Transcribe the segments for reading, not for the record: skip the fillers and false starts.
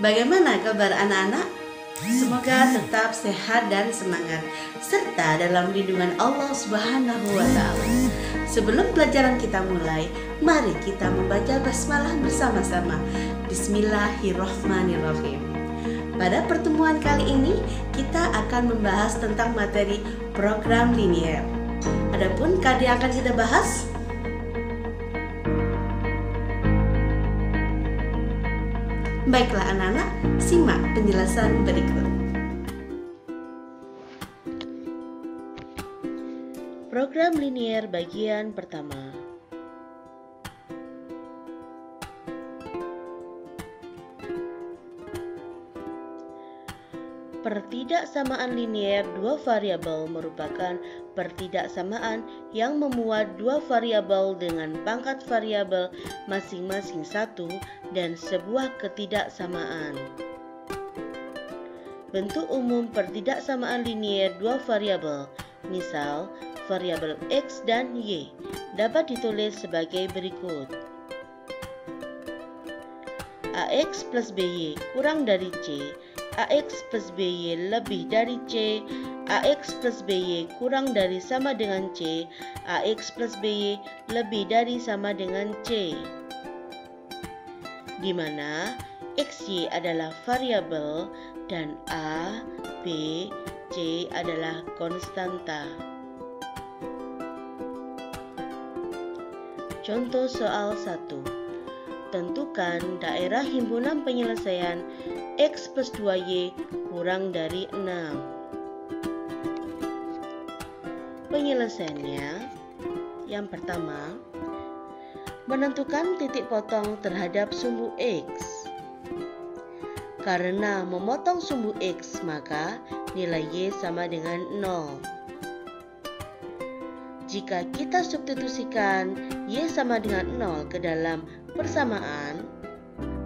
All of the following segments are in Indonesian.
Bagaimana kabar anak-anak? Semoga tetap sehat dan semangat serta dalam lindungan Allah Subhanahu wa taala. Sebelum pelajaran kita mulai, mari kita membaca basmalah bersama-sama. Bismillahirrahmanirrahim. Pada pertemuan kali ini kita akan membahas tentang materi program linier. Adapun kode yang akan kita bahas, baiklah anak-anak, simak penjelasan berikut. Program linier bagian pertama. Pertidaksamaan linier dua variabel merupakan pertidaksamaan yang memuat dua variabel dengan pangkat variabel masing-masing satu dan sebuah ketidaksamaan. Bentuk umum pertidaksamaan linier dua variabel, misal variabel X dan Y, dapat ditulis sebagai berikut. AX plus BY kurang dari C, AX plus BY lebih dari C, AX plus BY kurang dari sama dengan C, AX plus BY lebih dari sama dengan C, di mana XY adalah variabel dan A, B, C adalah konstanta. Contoh soal 1. Tentukan daerah himpunan penyelesaian X plus 2Y kurang dari 6. Penyelesaiannya, yang pertama, menentukan titik potong terhadap sumbu X. Karena memotong sumbu X, maka nilai Y sama dengan 0. Jika kita substitusikan Y sama dengan 0 ke dalam persamaan,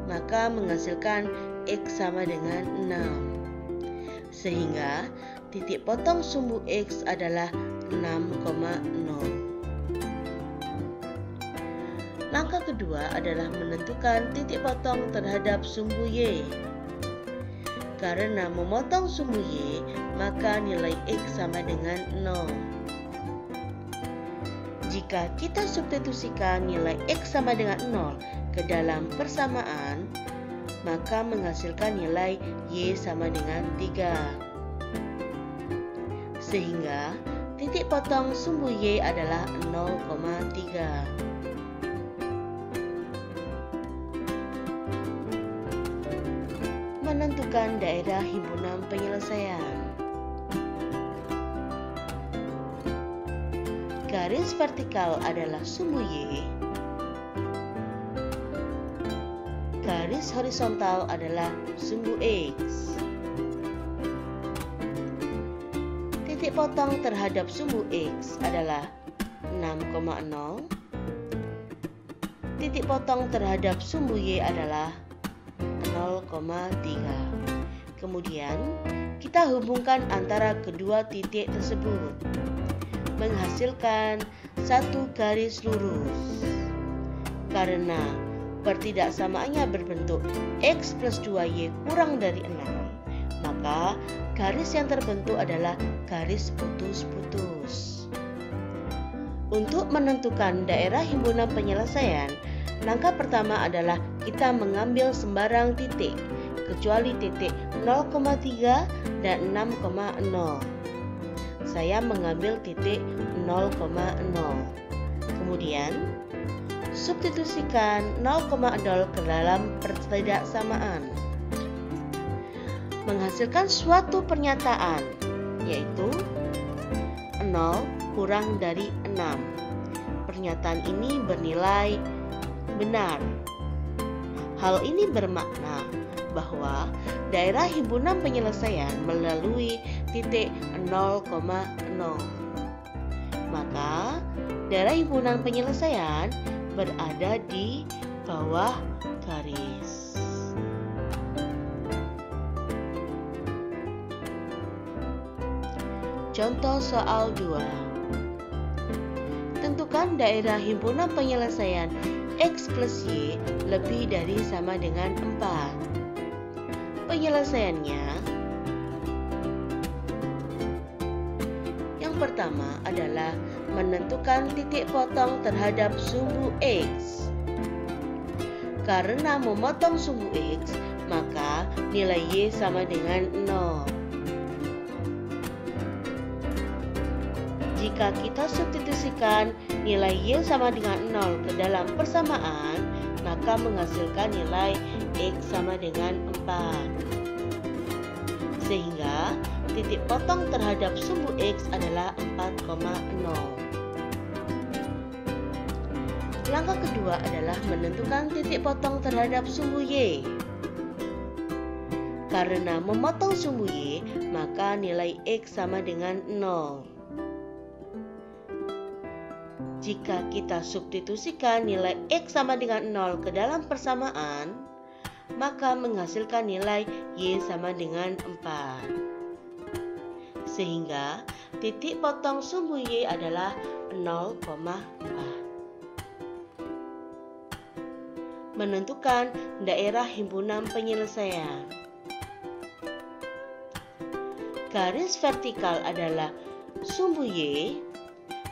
maka menghasilkan X sama dengan 6. Sehingga titik potong sumbu X adalah 6,0. Langkah kedua adalah menentukan titik potong terhadap sumbu Y. Karena memotong sumbu Y, maka nilai X sama dengan 0. Jika kita substitusikan nilai X sama dengan 0 ke dalam persamaan, maka menghasilkan nilai Y sama dengan 3. Sehingga titik potong sumbu Y adalah 0,3. Menentukan daerah himpunan penyelesaian. Garis vertikal adalah sumbu Y. Garis horizontal adalah sumbu X. Titik potong terhadap sumbu X adalah 6,0. Titik potong terhadap sumbu Y adalah 0,3. Kemudian kita hubungkan antara kedua titik tersebut, menghasilkan satu garis lurus. Karena pertidaksamaannya berbentuk X plus 2Y kurang dari 6, maka garis yang terbentuk adalah garis putus-putus. Untuk menentukan daerah himpunan penyelesaian, langkah pertama adalah kita mengambil sembarang titik, kecuali titik 0,3 dan 6,0. Saya mengambil titik 0,0. Kemudian substitusikan 0,0 ke dalam pertidaksamaan, menghasilkan suatu pernyataan, yaitu 0 kurang dari 6. Pernyataan ini bernilai benar. Hal ini bermakna bahwa daerah himpunan penyelesaian melalui titik 0,0. Maka daerah himpunan penyelesaian berada di bawah garis. Contoh soal 2. Tentukan daerah himpunan penyelesaian X plus Y lebih dari sama dengan 4. penyelesaiannya, yang pertama adalah menentukan titik potong terhadap sumbu X. Karena memotong sumbu X, maka nilai Y sama dengan 0. Jika kita substitusikan nilai Y sama dengan 0 ke dalam persamaan, maka menghasilkan nilai X sama dengan 4. Sehingga titik potong terhadap sumbu X adalah 4,0. Langkah kedua adalah menentukan titik potong terhadap sumbu Y. Karena memotong sumbu Y, maka nilai X sama dengan 0. Jika kita substitusikan nilai X sama dengan 0 ke dalam persamaan, maka menghasilkan nilai Y sama dengan 4. Sehingga titik potong sumbu Y adalah 0,4. Menentukan daerah himpunan penyelesaian. Garis vertikal adalah sumbu Y,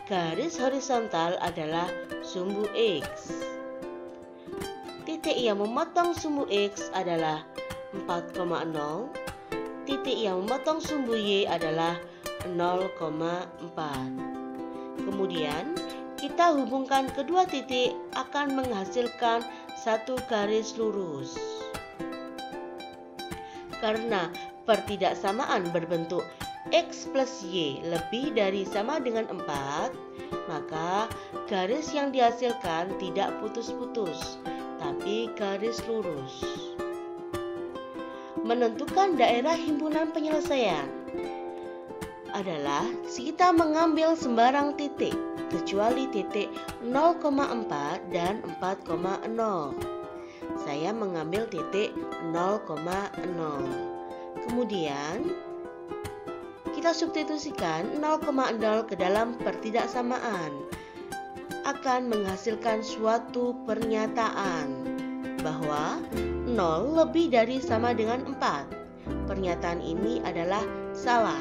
garis horizontal adalah sumbu X. Titik yang memotong sumbu X adalah 4,0. Titik yang memotong sumbu Y adalah 0,4. Kemudian kita hubungkan kedua titik akan menghasilkan satu garis lurus. Karena pertidaksamaan berbentuk X plus Y lebih dari sama dengan 4, maka garis yang dihasilkan tidak putus-putus, tapi garis lurus. Menentukan daerah himpunan penyelesaian adalah kita mengambil sembarang titik, kecuali titik 0,4 dan 4,0. Saya mengambil titik 0,0. Kemudian kita substitusikan 0,0 ke dalam pertidaksamaan, akan menghasilkan suatu pernyataan bahwa 0 lebih dari sama dengan 4. Pernyataan ini adalah salah.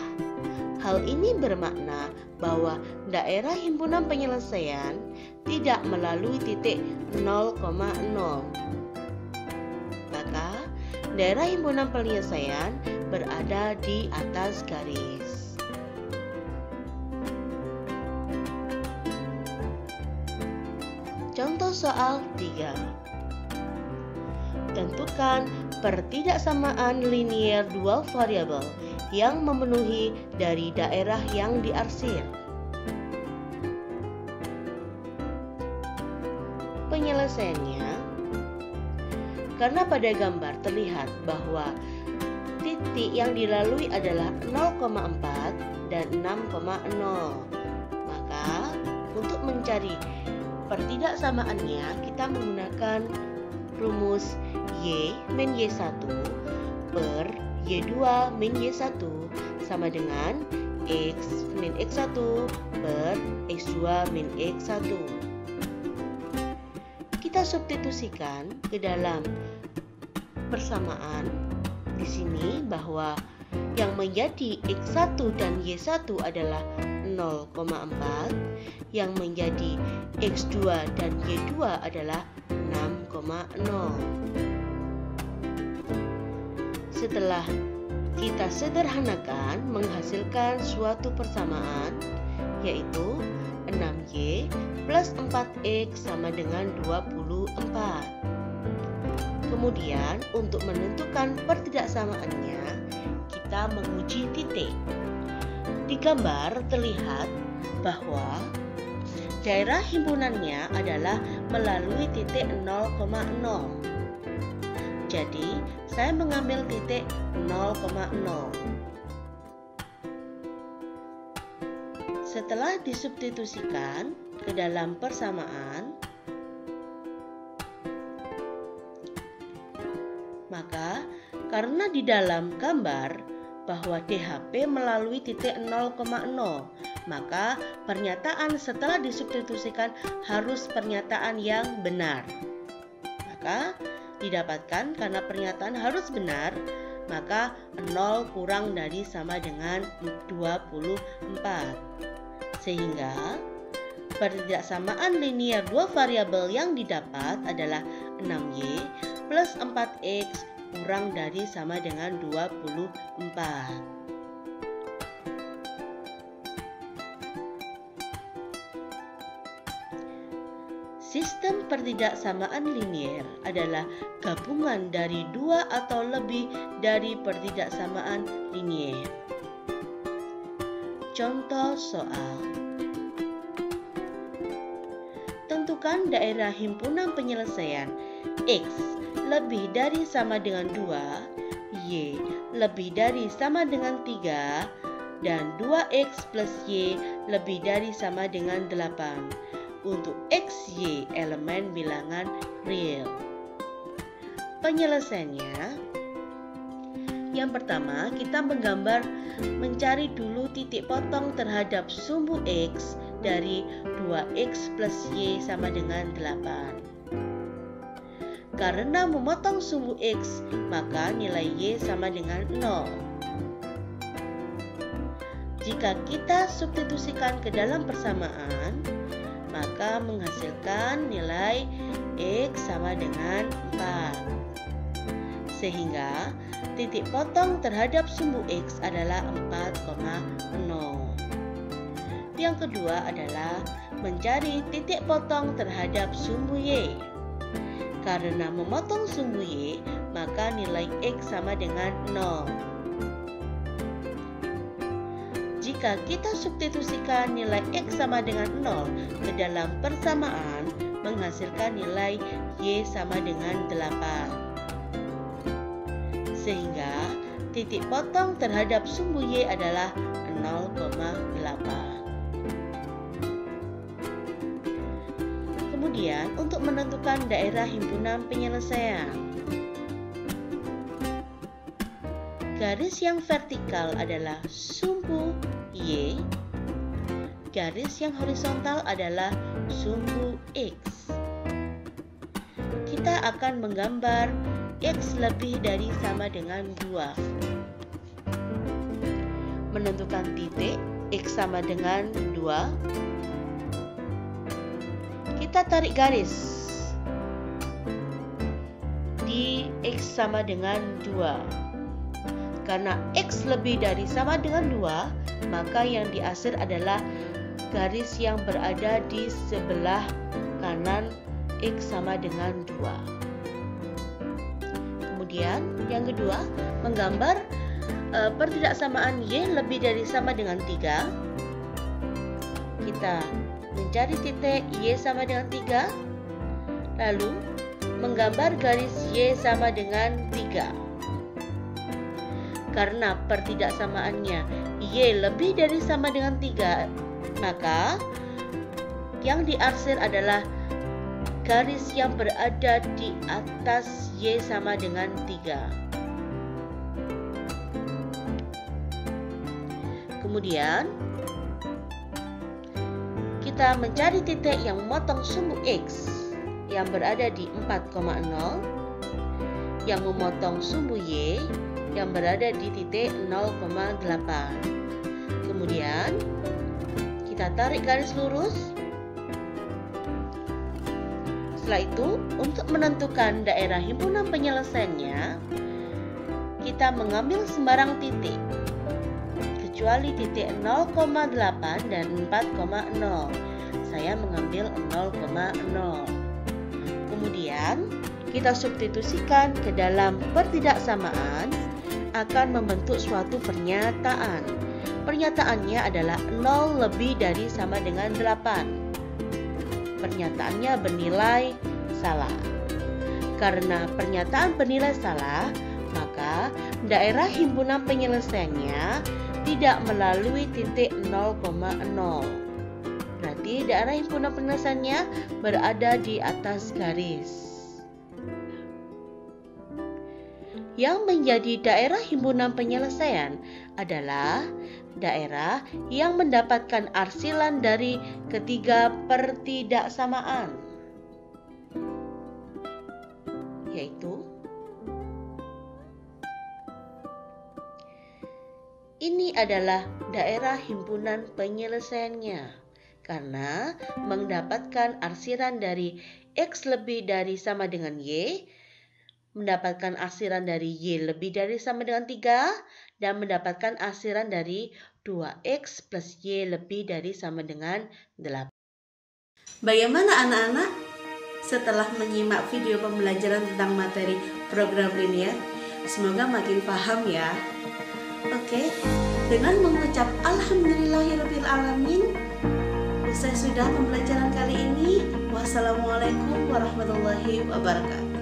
Hal ini bermakna bahwa daerah himpunan penyelesaian tidak melalui titik 0,0. Maka daerah himpunan penyelesaian berada di atas garis. Contoh soal 3. Tentukan pertidaksamaan linier dual variabel yang memenuhi dari daerah yang diarsir. Penyelesaiannya, karena pada gambar terlihat bahwa titik yang dilalui adalah 0,4 dan 6,0, maka untuk mencari pertidaksamaannya kita menggunakan rumus Y min Y1 per Y2 min Y1 sama dengan X min X1 per X2 min X1. Kita substitusikan ke dalam persamaan di sini bahwa yang menjadi X1 dan Y1 adalah 0,4, yang menjadi X2 dan Y2 adalah 6,0. Setelah kita sederhanakan menghasilkan suatu persamaan, yaitu 6Y plus 4X sama dengan 24. Kemudian untuk menentukan pertidaksamaannya, kita menguji titik. Di gambar terlihat bahwa daerah himpunannya adalah melalui titik 0,0. Jadi, saya mengambil titik 0,0. Setelah disubstitusikan ke dalam persamaan, maka karena di dalam gambar bahwa DHP melalui titik 0,0, maka pernyataan setelah disubstitusikan harus pernyataan yang benar. Maka didapatkan karena pernyataan harus benar, maka 0 kurang dari sama dengan 24. Sehingga pertidaksamaan linier dua variabel yang didapat adalah 6y plus 4x kurang dari sama dengan 24. Sistem pertidaksamaan linier adalah gabungan dari dua atau lebih dari pertidaksamaan linier. Contoh soal. Tentukan daerah himpunan penyelesaian X lebih dari sama dengan 2, Y lebih dari sama dengan 3, dan 2X plus Y lebih dari sama dengan 8. Untuk X, Y elemen bilangan real. Penyelesaiannya, yang pertama kita mencari dulu titik potong terhadap sumbu X dari 2X plus Y sama dengan 8. Karena memotong sumbu X, maka nilai Y sama dengan 0. Jika kita substitusikan ke dalam persamaan, maka menghasilkan nilai X sama dengan 4. Sehingga titik potong terhadap sumbu X adalah 4,0. Yang kedua adalah mencari titik potong terhadap sumbu Y. Karena memotong sumbu Y, maka nilai X sama dengan 0. Jika kita substitusikan nilai X sama dengan 0 ke dalam persamaan, menghasilkan nilai Y sama dengan 8. Sehingga titik potong terhadap sumbu Y adalah 0,8. Kemudian untuk menentukan daerah himpunan penyelesaian. Garis yang vertikal adalah sumbu Y, garis yang horizontal adalah sumbu X. Kita akan menggambar X lebih dari sama dengan 2. Menentukan titik X sama dengan 2. Kita tarik garis di X sama dengan 2. Karena X lebih dari sama dengan 2, maka yang diarsir adalah garis yang berada di sebelah kanan X sama dengan 2. Kemudian yang kedua, menggambar pertidaksamaan Y lebih dari sama dengan 3. Kita mencari titik Y sama dengan 3, lalu menggambar garis Y sama dengan 3. Karena pertidaksamaannya Y lebih dari sama dengan 3, maka yang diarsir adalah garis yang berada di atas Y sama dengan 3. Kemudian kita mencari titik yang memotong sumbu X yang berada di 4,0, yang memotong sumbu Y yang berada di titik 0,8. Kemudian kita tarik garis lurus. Setelah itu, untuk menentukan daerah himpunan penyelesaiannya, kita mengambil sembarang titik kecuali titik 0,8 dan 4,0. Saya mengambil 0,0. Kemudian kita substitusikan ke dalam pertidaksamaan, akan membentuk suatu pernyataan. Pernyataannya adalah 0 lebih dari sama dengan 8. Pernyataannya bernilai salah. Karena pernyataan bernilai salah, maka daerah himpunan penyelesaiannya tidak melalui titik 0,0. Berarti daerah himpunan penyelesaiannya berada di atas garis. Yang menjadi daerah himpunan penyelesaian adalah daerah yang mendapatkan arsilan dari ketiga pertidaksamaan, yaitu Ini adalah daerah himpunan penyelesaiannya. Karena mendapatkan arsiran dari X lebih dari sama dengan Y, mendapatkan arsiran dari Y lebih dari sama dengan 3, dan mendapatkan arsiran dari 2X plus Y lebih dari sama dengan 8. Bagaimana anak-anak? Setelah menyimak video pembelajaran tentang materi program linear, semoga makin paham ya. Oke, dengan mengucap Alhamdulillahirrabbilalamin, usai sudah pembelajaran kali ini. Wassalamualaikum warahmatullahi wabarakatuh.